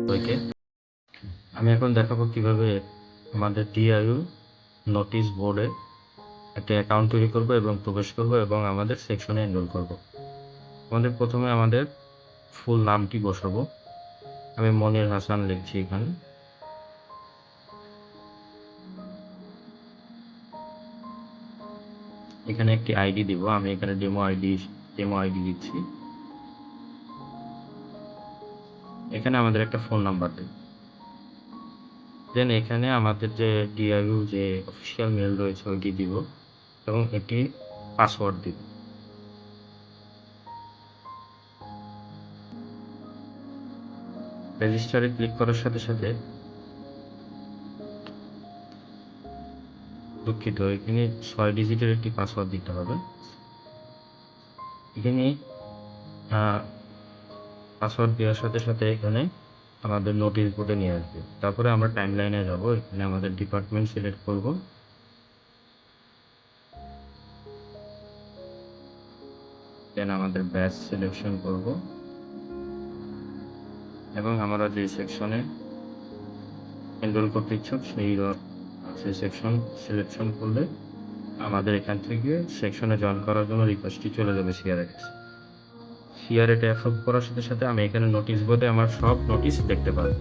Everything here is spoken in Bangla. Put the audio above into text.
ওকে, আমি এখন দেখাবো কিভাবে আমাদের ডিআইইউ নোটিশ বোর্ডে একটা অ্যাকাউন্ট তৈরি করব এবং প্রবেশ করব এবং আমাদের সেকশনে এনরোল করব। আমাদের প্রথমে আমাদের ফুল নামটি বসাবো। আমি মনির হাসান লিখছি এখানে। এখানে একটি আইডি দিব, আমি এখানে ডেমো আইডি দিচ্ছি। এখানে আমাদের একটা ফোন নাম্বার দেব। দেন এখানে আমাদের যে ডিআইইউ যে অফিসিয়াল মেল রয়েছে ওইটি দিব এবং একটি পাসওয়ার্ড দিব। রেজিস্টারে ক্লিক করার সাথে সাথে, দুঃখিত, এখানে 6 ডিজিটের একটি পাসওয়ার্ড দিতে হবে। এখানে পাসওয়ার্ড দেওয়ার সাথে সাথে এখানে আমাদের নোটিশ বোর্ডে নিয়ে আসবে। তারপরে আমরা টাইম লাইনে যাবো। এখানে আমাদের ডিপার্টমেন্ট সিলেক্ট করব, দেন আমাদের ব্যাচ সিলেকশন করব এবং আমরা যে সেকশনে এনরোল করতে ইচ্ছুক সেই সেকশন সিলেকশন করলে আমাদের এখান থেকে সেকশনে জয়েন করার জন্য রিকোয়েস্টটি চলে যাবে সিআরএ কাছে। সিআরএটা অ্যাপ্রুভ করার সাথে সাথে আমি এখানে নোটিশ বোর্ডে আমার সব নোটিশ দেখতে পাবো।